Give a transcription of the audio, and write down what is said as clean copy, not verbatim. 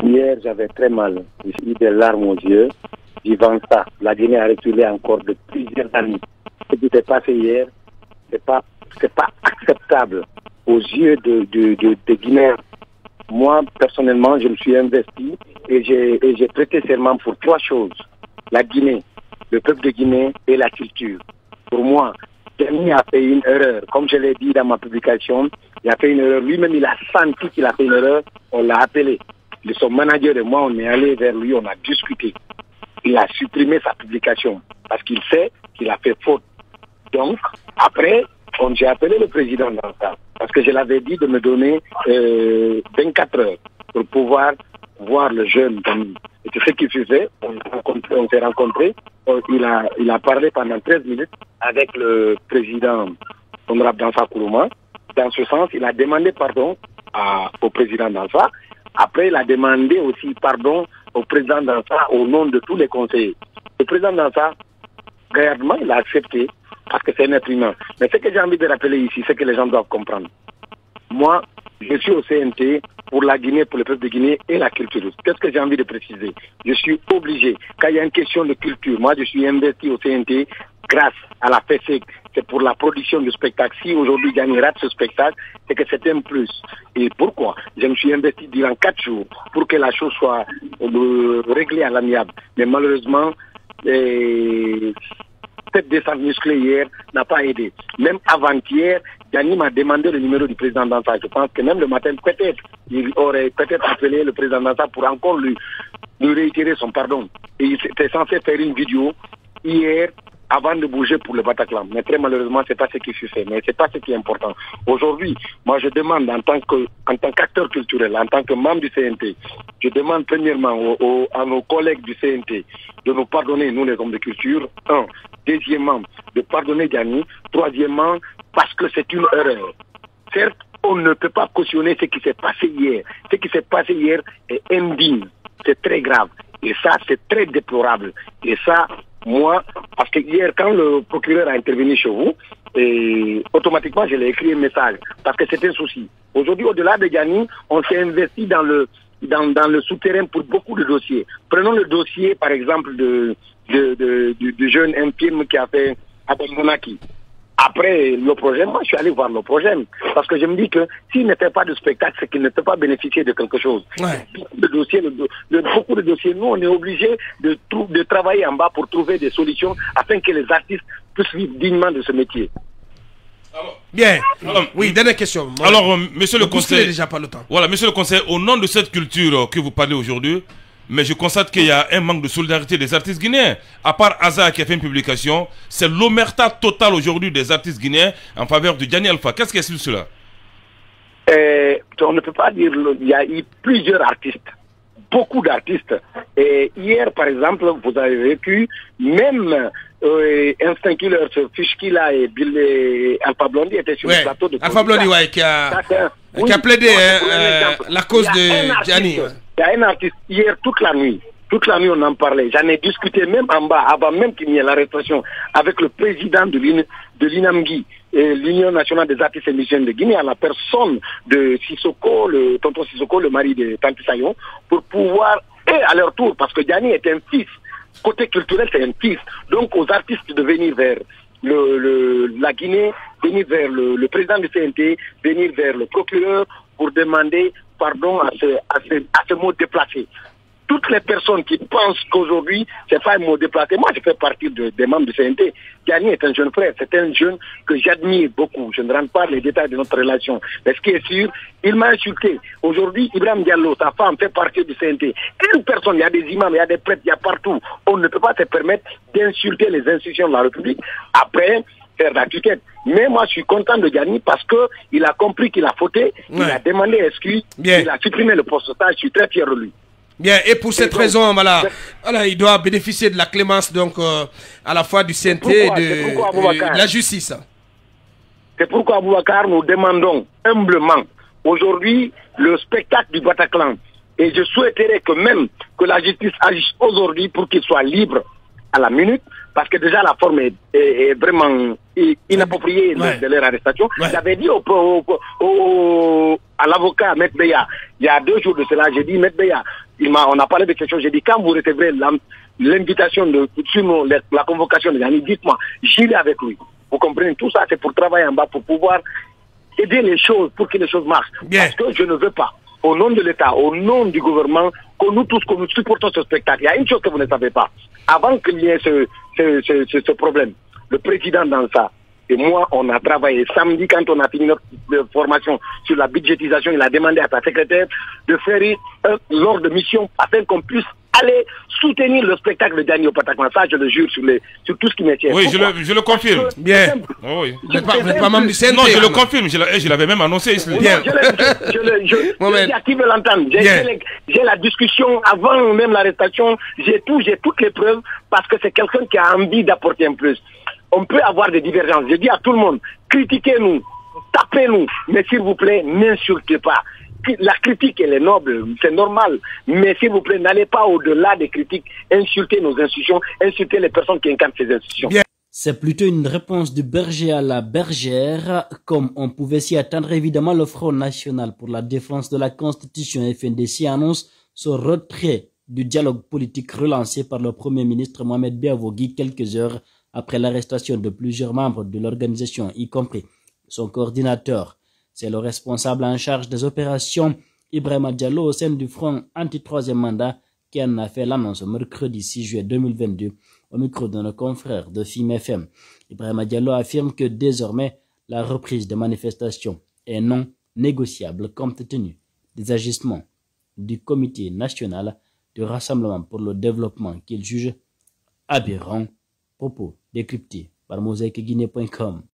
Hier, j'avais très mal. J'ai eu des larmes aux yeux. Vivant ça, la Guinée a reculé encore de plusieurs années. Ce qui s'est passé hier, c'est pas acceptable aux yeux des Guinéens. Moi, personnellement, je me suis investi et j'ai prêté serment pour 3 choses. La Guinée, le peuple de Guinée et la culture. Pour moi, Diani a fait une erreur. Comme je l'ai dit dans ma publication, il a fait une erreur. Lui-même, il a senti qu'il a fait une erreur. On l'a appelé. Son manager et moi, on est allé vers lui, on a discuté. Il a supprimé sa publication parce qu'il sait qu'il a fait faute. Donc, après, j'ai appelé le président dans ça parce que je l'avais dit de me donner 24 heures pour pouvoir voir le jeune. Et c'est ce qu'il faisait. On s'est rencontrés. Il a parlé pendant 13 minutes avec le président honorable Danfa Kourouma. Dans ce sens, il a demandé pardon au président Danfa. Après, il a demandé aussi pardon au président Danfa au nom de tous les conseillers. Le président Danfa, gaillardement, il a accepté parce que c'est un être humain. Mais ce que j'ai envie de rappeler ici, c'est que les gens doivent comprendre. Moi, je suis au CNT pour la Guinée, pour le peuple de Guinée et la culture. Qu'est-ce que j'ai envie de préciser? Je suis obligé, quand il y a une question de culture, moi je suis investi au CNT grâce à la FESEC, c'est pour la production du spectacle. Si aujourd'hui Diani rate ce spectacle, c'est que c'est un plus. Et pourquoi? Je me suis investi durant 4 jours pour que la chose soit réglée à l'amiable. Mais malheureusement, cette descente musclée hier n'a pas aidé. Même avant-hier, Diani m'a demandé le numéro du président Danfa. Je pense que même le matin, peut-être, il aurait peut-être appelé le président Danfa pour encore lui réitérer son pardon. Et il était censé faire une vidéo hier avant de bouger pour le Bataclan. Mais très malheureusement, c'est pas ce qui fut fait. Mais c'est pas ce qui est important. Aujourd'hui, moi je demande en tant qu'acteur culturel, en tant que membre du CNT, je demande premièrement à nos collègues du CNT de nous pardonner, nous les hommes de culture. Deuxièmement, de pardonner Diani. Troisièmement, parce que c'est une erreur. Certes, on ne peut pas cautionner ce qui s'est passé hier. Ce qui s'est passé hier est indigne. C'est très grave. Et ça, c'est très déplorable. Et ça, moi, parce que hier, quand le procureur a intervenu chez vous, automatiquement, je l'ai écrit un message. Parce que c'est un souci. Aujourd'hui, au-delà de Diani, on s'est investi dans le souterrain pour beaucoup de dossiers. Prenons le dossier, par exemple, du jeune infirme qui a fait Abonaki. Après le projet, moi je suis allé voir le projet. Parce que je me dis que s'il ne fait pas de spectacle, c'est qu'il ne peut pas bénéficier de quelque chose. Ouais. Beaucoup de dossiers, nous on est obligés de travailler en bas pour trouver des solutions afin que les artistes puissent vivre dignement de ce métier. Bien. Oui, dernière question. Alors, monsieur le conseiller, déjà pas le temps. Voilà, monsieur le conseiller, au nom de cette culture que vous parlez aujourd'hui, mais je constate qu'il y a un manque de solidarité des artistes guinéens. À part Aza qui a fait une publication, c'est l'omerta totale aujourd'hui des artistes guinéens en faveur de Diani Alpha. Qu'est-ce qui explique cela? On ne peut pas dire, il y a eu plusieurs artistes, beaucoup d'artistes. Et hier, par exemple, vous avez vécu, même Instinct Killer, ce Fishkila et Bill Alpha Blondy étaient sur le plateau de Alpha Blondy, ouais, qui a plaidé la cause de Diani. Il y a un artiste, hier, toute la nuit, on en parlait. J'en ai discuté même en bas, avant même qu'il y ait l'arrestation, avec le président de l'INAMGI, l'Union nationale des artistes et musiciens de Guinée, à la personne de Sissoko, tonton Sissoko, le mari de Tanti Sayon, pour pouvoir, et à leur tour, parce que Diani est un fils, côté culturel, c'est un fils. Donc, aux artistes de venir vers la Guinée, venir vers le président du CNT, venir vers le procureur pour demander pardon à ce mot déplacé. Toutes les personnes qui pensent qu'aujourd'hui, c'est pas un mot déplacé, moi je fais partie des membres du CNT. Diani est un jeune frère, c'est un jeune que j'admire beaucoup. Je ne rentre pas dans les détails de notre relation. Mais ce qui est sûr, il m'a insulté. Aujourd'hui, Ibrahim Diallo, sa femme, fait partie du CNT. Une personne, il y a des imams, il y a des prêtres, il y a partout. On ne peut pas se permettre d'insulter les institutions de la République. Après, faire la tuquette. Mais moi, je suis content de Diani parce qu'il a compris qu'il a fauté, il a demandé excuse, il a supprimé le postage, je suis très fier de lui. Bien, et pour cette raison, voilà, il doit bénéficier de la clémence donc à la fois du CNT et de la justice. C'est pourquoi, Boubacar, nous demandons humblement aujourd'hui le spectacle du Bataclan. Et je souhaiterais que même que la justice agisse aujourd'hui pour qu'il soit libre à la minute, parce que déjà la forme est vraiment inappropriée de leur arrestation. J'avais dit à l'avocat Maître Beya, il y a 2 jours de cela, j'ai dit Maître Beya, on a parlé de quelque chose. J'ai dit, quand vous recevrez l'invitation sur la convocation de Gani, dites-moi, j'irai avec lui. Vous comprenez, tout ça, c'est pour travailler en bas, pour pouvoir aider les choses, pour que les choses marchent. Parce que je ne veux pas, au nom de l'État, au nom du gouvernement, que nous tous, que nous supportons ce spectacle. Il y a une chose que vous ne savez pas. Avant qu'il y ait ce problème, le président dans ça, et moi, on a travaillé. Samedi, quand on a fini notre formation sur la budgétisation, il a demandé à sa secrétaire de faire l'ordre de mission afin qu'on puisse aller soutenir le spectacle de Daniel Patakman. Ça, je le jure sur tout ce qui me tient. Oui, je le confirme. Bien. Oh, oui. Vous n'êtes pas membre du CNT. Non, je le confirme. Je l'avais même annoncé ici. Bien. Je dis à qui veut l'entendre. J'ai la discussion avant même l'arrestation. J'ai toutes les preuves parce que c'est quelqu'un qui a envie d'apporter un plus. On peut avoir des divergences. Je dis à tout le monde, critiquez-nous, tapez-nous, mais s'il vous plaît, n'insultez pas. La critique, elle est noble, c'est normal, mais s'il vous plaît, n'allez pas au-delà des critiques, insultez nos institutions, insultez les personnes qui incarnent ces institutions. C'est plutôt une réponse du berger à la bergère, comme on pouvait s'y attendre. Évidemment, le Front National pour la défense de la Constitution, FNDC, annonce son retrait du dialogue politique relancé par le Premier ministre Mohamed Biavogui quelques heures après l'arrestation de plusieurs membres de l'organisation, y compris son coordinateur. C'est le responsable en charge des opérations, Ibrahima Diallo, au sein du Front anti-troisième mandat, qui en a fait l'annonce mercredi 6 juillet 2022 au micro de nos confrères de FIM FM. Ibrahima Diallo affirme que désormais, la reprise des manifestations est non négociable compte tenu des agissements du Comité national de rassemblement pour le développement qu'il juge aberrant. Propos décryptés par mosaïqueguinée.com.